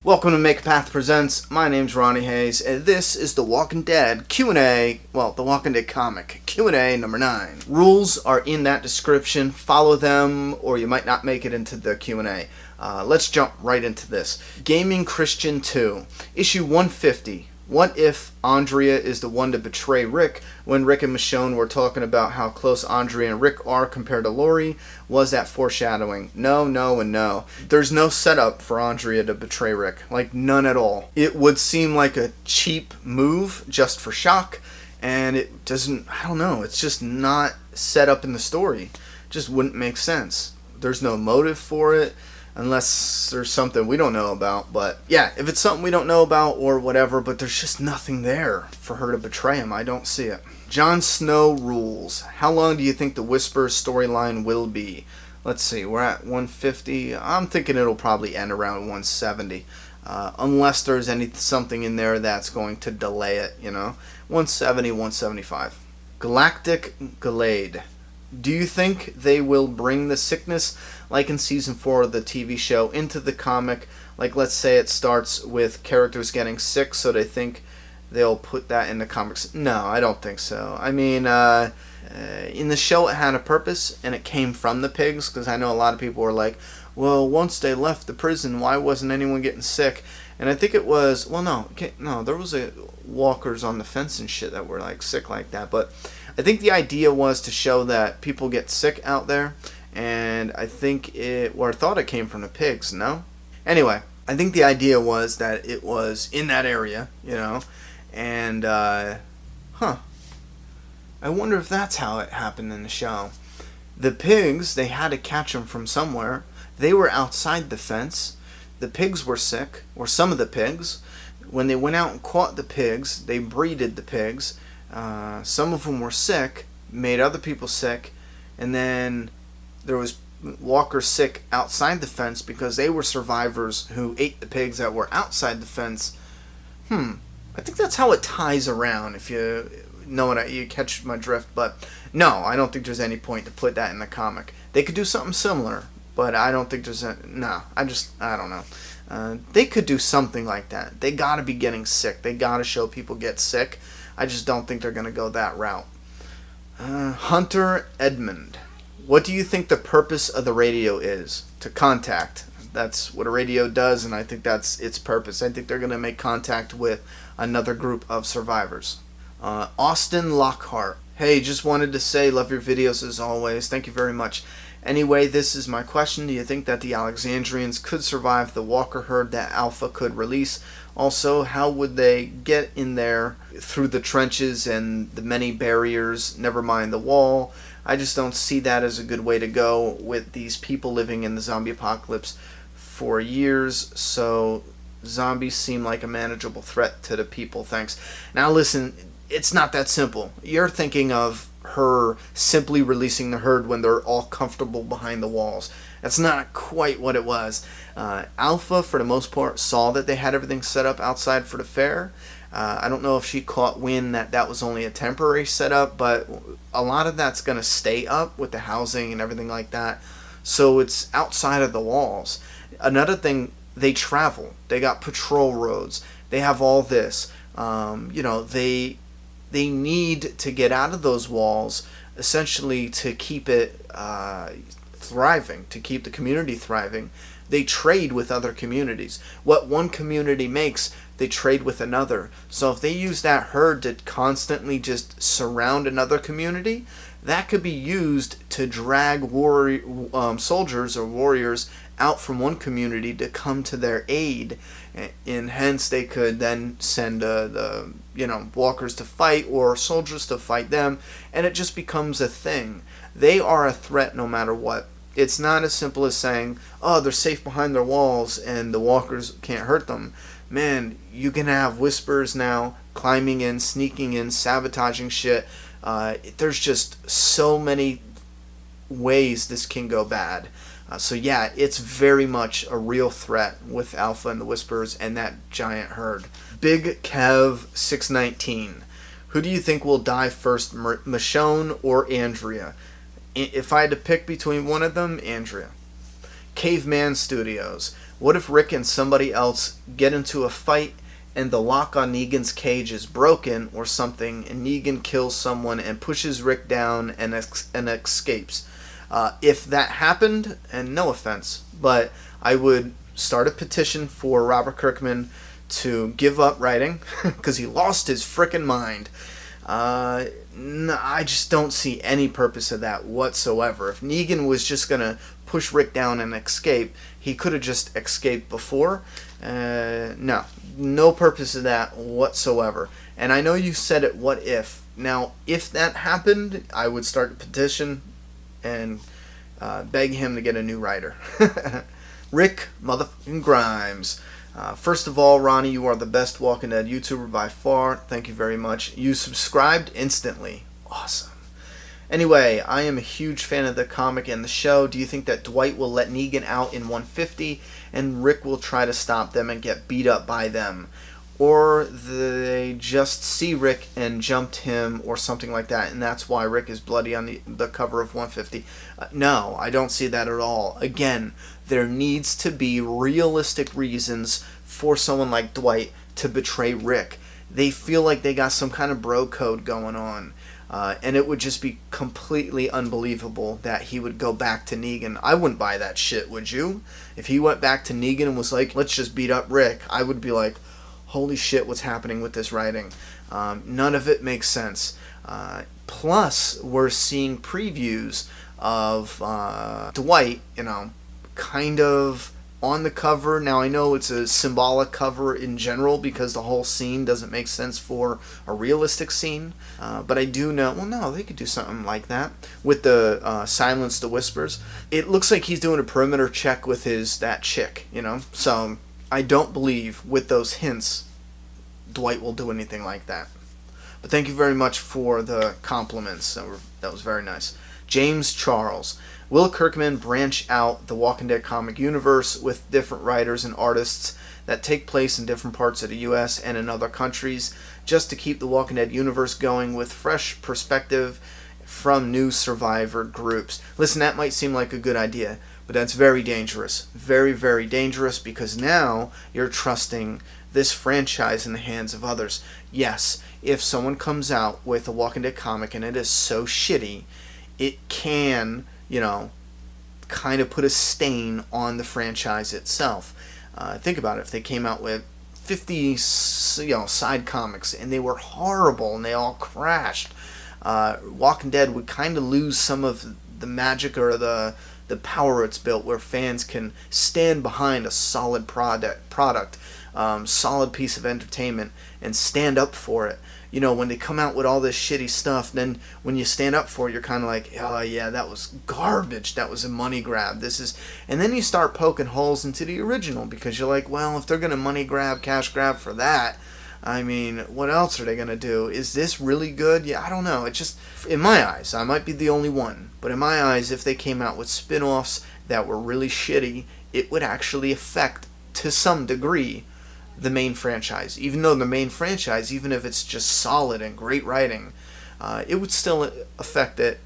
Welcome to Make a Path Presents. My name's Ronnie Hayes, and this is The Walking Dead Q&A, well, The Walking Dead Comic, Q&A number 9. Rules are in that description. Follow them, or you might not make it into the Q&A. Let's jump right into this. Gaming Christian 2, issue 150. What if Andrea is the one to betray Rick? When Rick and Michonne were talking about how close Andrea and Rick are compared to Lori, was that foreshadowing? No, no, and no. There's no setup for Andrea to betray Rick. Like, none at all. It would seem like a cheap move just for shock, and it doesn't, I don't know, it's just not set up in the story. It just wouldn't make sense. There's no motive for it. Unless there's something we don't know about. But yeah, if it's something we don't know about or whatever, but there's just nothing there for her to betray him. I don't see it. Jon Snow rules. How long do you think the Whisper storyline will be? Let's see, we're at 150. I'm thinking it'll probably end around 170. Unless there's something in there that's going to delay it, 170, 175. Galactic Glade. Do you think they will bring the sickness, like in Season 4 of the TV show, into the comic? Like, let's say it starts with characters getting sick, so they think they'll put that in the comics. No, I don't think so. I mean, in the show it had a purpose, and it came from the pigs, because I know a lot of people were like, well, once they left the prison, why wasn't anyone getting sick? And I think it was, well, no, there was walkers on the fence and shit that were, like, sick like that, but I think the idea was to show that people get sick out there, and I think I thought it came from the pigs, no? Anyway, I think the idea was that it was in that area, and, I wonder if that's how it happened in the show. The pigs, they had to catch them from somewhere. They were outside the fence. The pigs were sick, or some of the pigs. When they went out and caught the pigs, they breeded the pigs. Some of them were sick, made other people sick, and then there was walkers sick outside the fence because they were survivors who ate the pigs that were outside the fence. I think that's how it ties around, if you know what you catch my drift. But no, I don't think there's any point to put that in the comic. They could do something similar, but I don't think there's I don't know. They could do something like that. They gotta be getting sick. They gotta show people get sick. I just don't think they're going to go that route. Hunter Edmund. What do you think the purpose of the radio is? To contact. That's what a radio does, and I think that's its purpose. I think they're going to make contact with another group of survivors. Austin Lockhart. Hey, just wanted to say, love your videos as always. Thank you very much. Anyway, this is my question. Do you think that the Alexandrians could survive the walker herd that Alpha could release? Also, how would they get in there through the trenches and the many barriers, never mind the wall? I just don't see that as a good way to go with these people living in the zombie apocalypse for years, so zombies seem like a manageable threat to the people. Thanks. Now listen, it's not that simple. You're thinking of her simply releasing the herd when they're all comfortable behind the walls. That's not quite what it was. Alpha, for the most part, saw that they had everything set up outside for the fair. I don't know if she caught wind that was only a temporary setup, but a lot of that's going to stay up with the housing and everything like that. So it's outside of the walls. Another thing, they travel. They got patrol roads. They have all this. They need to get out of those walls, essentially, to keep it thriving, to keep the community thriving. They trade with other communities. What one community makes, they trade with another. So if they use that herd to constantly just surround another community, that could be used to drag soldiers or warriors out from one community to come to their aid, and hence they could then send the walkers to fight or soldiers to fight them, and it just becomes a thing. They are a threat no matter what. It's not as simple as saying, oh, they're safe behind their walls and the walkers can't hurt them. Man, you can have whispers now climbing in, sneaking in, sabotaging shit. There's just so many ways this can go bad. So yeah, it's very much a real threat with Alpha and the Whispers and that giant herd. Big Kev 619. Who do you think will die first, Michonne or Andrea? If I had to pick between one of them, Andrea. Caveman Studios. What if Rick and somebody else get into a fight and the lock on Negan's cage is broken or something, and Negan kills someone and pushes Rick down and escapes? If that happened, and no offense, but I would start a petition for Robert Kirkman to give up writing because he lost his frickin' mind. No, I just don't see any purpose of that whatsoever. If Negan was just going to push Rick down and escape, he could have just escaped before. No purpose of that whatsoever. And I know you said it, what if. Now, if that happened, I would start a petition and beg him to get a new writer. Rick motherfucking Grimes. First of all, Ronnie, you are the best Walking Dead YouTuber by far. Thank you very much. You subscribed instantly. Awesome. Anyway, I am a huge fan of the comic and the show. Do you think that Dwight will let Negan out in 150 and Rick will try to stop them and get beat up by them? Or they just see Rick and jumped him or something like that, and that's why Rick is bloody on the cover of 150? No, I don't see that at all. Again, there needs to be realistic reasons for someone like Dwight to betray Rick. They feel like they got some kind of bro code going on. And it would just be completely unbelievable that he would go back to Negan. I wouldn't buy that shit, would you? If he went back to Negan and was like, let's just beat up Rick, I would be like, holy shit, what's happening with this writing? None of it makes sense. Plus, we're seeing previews of Dwight, kind of on the cover. Now, I know it's a symbolic cover in general because the whole scene doesn't make sense for a realistic scene. But I do know, well, no, they could do something like that with the Silence the Whispers. It looks like he's doing a perimeter check with that chick, So I don't believe with those hints Dwight will do anything like that. But thank you very much for the compliments. That was very nice. James Charles. Will Kirkman branch out the Walking Dead comic universe with different writers and artists that take place in different parts of the U.S. and in other countries just to keep the Walking Dead universe going with fresh perspective from new survivor groups? Listen, that might seem like a good idea, but that's very dangerous. Very, very dangerous, because now you're trusting this franchise in the hands of others. Yes, if someone comes out with a Walking Dead comic and it is so shitty, it can, kind of put a stain on the franchise itself. Think about it. If they came out with 50, side comics and they were horrible and they all crashed, Walking Dead would kind of lose some of the magic or the power it's built, where fans can stand behind a solid product, solid piece of entertainment, and stand up for it. When they come out with all this shitty stuff, then when you stand up for it, you're kind of like, oh yeah, that was garbage. That was a money grab. And then you start poking holes into the original, because you're like, well, if they're going to money grab, cash grab for that, I mean, what else are they going to do? Is this really good? Yeah, I don't know. It just, in my eyes, I might be the only one, but in my eyes, if they came out with spin-offs that were really shitty, it would actually affect, to some degree, the main franchise. Even though the main franchise, even if it's just solid and great writing, it would still affect it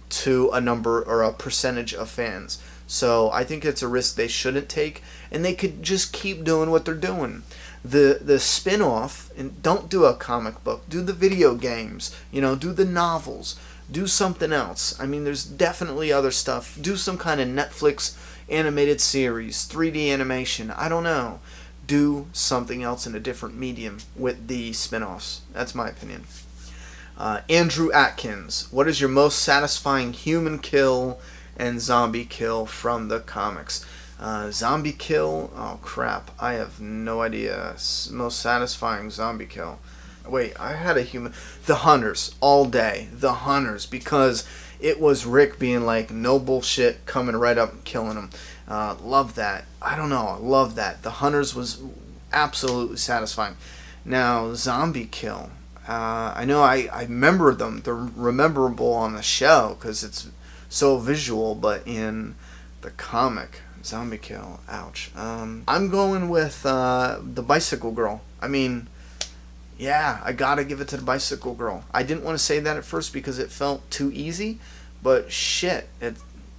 to a number or a percentage of fans. So I think it's a risk they shouldn't take, and they could just keep doing what they're doing. The spin-off, and don't do a comic book, do the video games, do the novels, do something else. I mean, there's definitely other stuff. Do some kind of Netflix animated series, 3D animation, I don't know. Do something else in a different medium with the spin-offs. That's my opinion. Andrew Atkins. What is your most satisfying human kill and zombie kill from the comics? Zombie kill? Oh crap. I have no idea. Most satisfying zombie kill. Wait, I had a human... The Hunters. All day. The Hunters. Because it was Rick being like, no bullshit, coming right up and killing him. Love that. I don't know. I love that. The Hunters was absolutely satisfying. Now, zombie kill. I know I remember them. They're rememberable on the show because it's so visual, but in the comic, zombie kill. Ouch. I'm going with the Bicycle Girl. I mean, yeah, I gotta give it to the Bicycle Girl. I didn't want to say that at first because it felt too easy, but shit,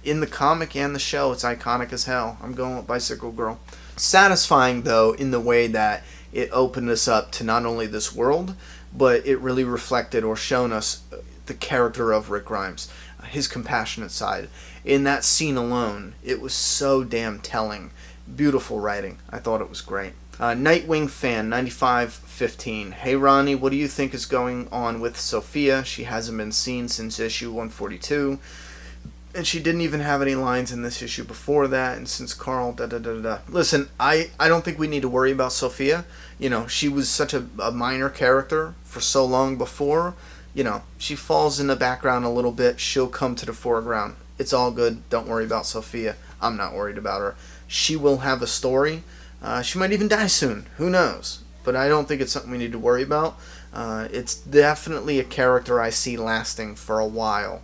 in the comic and the show, it's iconic as hell. I'm going with Bicycle Girl. Satisfying, though, in the way that it opened us up to not only this world, but it really reflected or shown us the character of Rick Grimes, his compassionate side. In that scene alone, it was so damn telling. Beautiful writing. I thought it was great. Nightwing fan 9515. Hey Ronnie, what do you think is going on with Sophia? She hasn't been seen since issue 142. And she didn't even have any lines in this issue before that. And since Carl, Listen, I don't think we need to worry about Sophia. You know, she was such a minor character for so long before. You know, she falls in the background a little bit. She'll come to the foreground. It's all good. Don't worry about Sophia. I'm not worried about her. She will have a story. She might even die soon. Who knows? But I don't think it's something we need to worry about. It's definitely a character I see lasting for a while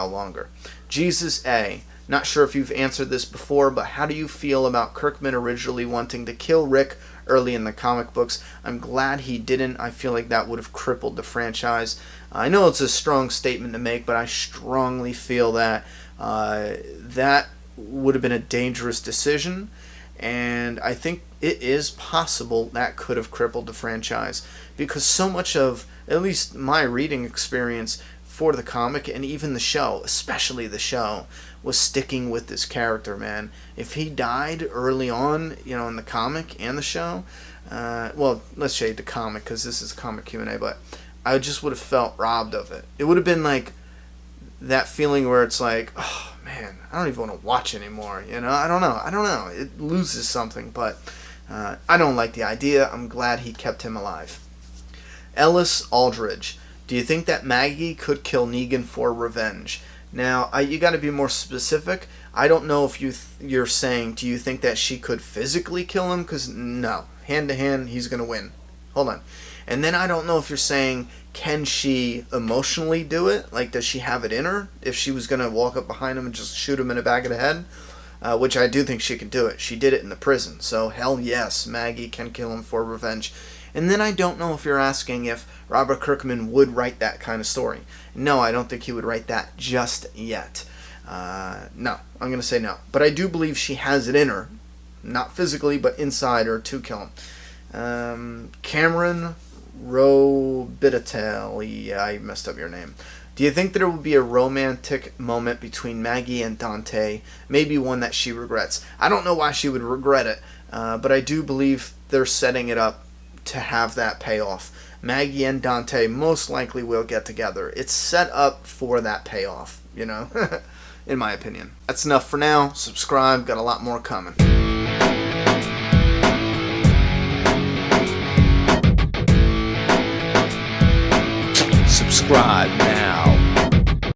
longer. Jesus A. Not sure if you've answered this before, but how do you feel about Kirkman originally wanting to kill Rick early in the comic books? I'm glad he didn't. I feel like that would have crippled the franchise. I know it's a strong statement to make, but I strongly feel that that would have been a dangerous decision, and I think it is possible that could have crippled the franchise, because so much of, at least my reading experience for the comic and even the show, especially the show, was sticking with this character, man. If he died early on, you know, in the comic and the show, well, let's shade the comic because this is comic Q&A, but I just would have felt robbed of it. It would have been like that feeling where it's like, oh man, I don't even want to watch anymore. You know, I don't know. It loses something, but I don't like the idea. I'm glad he kept him alive. Ellis Aldridge. Do you think that Maggie could kill Negan for revenge? Now, you got to be more specific. I don't know if you're saying, do you think that she could physically kill him? Because no, hand to hand, he's going to win. Hold on. And then I don't know if you're saying, can she emotionally do it? Like, does she have it in her? If she was going to walk up behind him and just shoot him in the back of the head? Which I do think she can do it. She did it in the prison. So, hell yes, Maggie can kill him for revenge. And then I don't know if you're asking if Robert Kirkman would write that kind of story. No, I don't think he would write that just yet. No, I'm going to say no. But I do believe she has it in her. Not physically, but inside her to kill him. Cameron Robitatel, I messed up your name. Do you think that there will be a romantic moment between Maggie and Dante? Maybe one that she regrets. I don't know why she would regret it, but I do believe they're setting it up to have that payoff. Maggie and Dante most likely will get together. It's set up for that payoff, you know, in my opinion. That's enough for now. Subscribe, got a lot more coming. Subscribe now.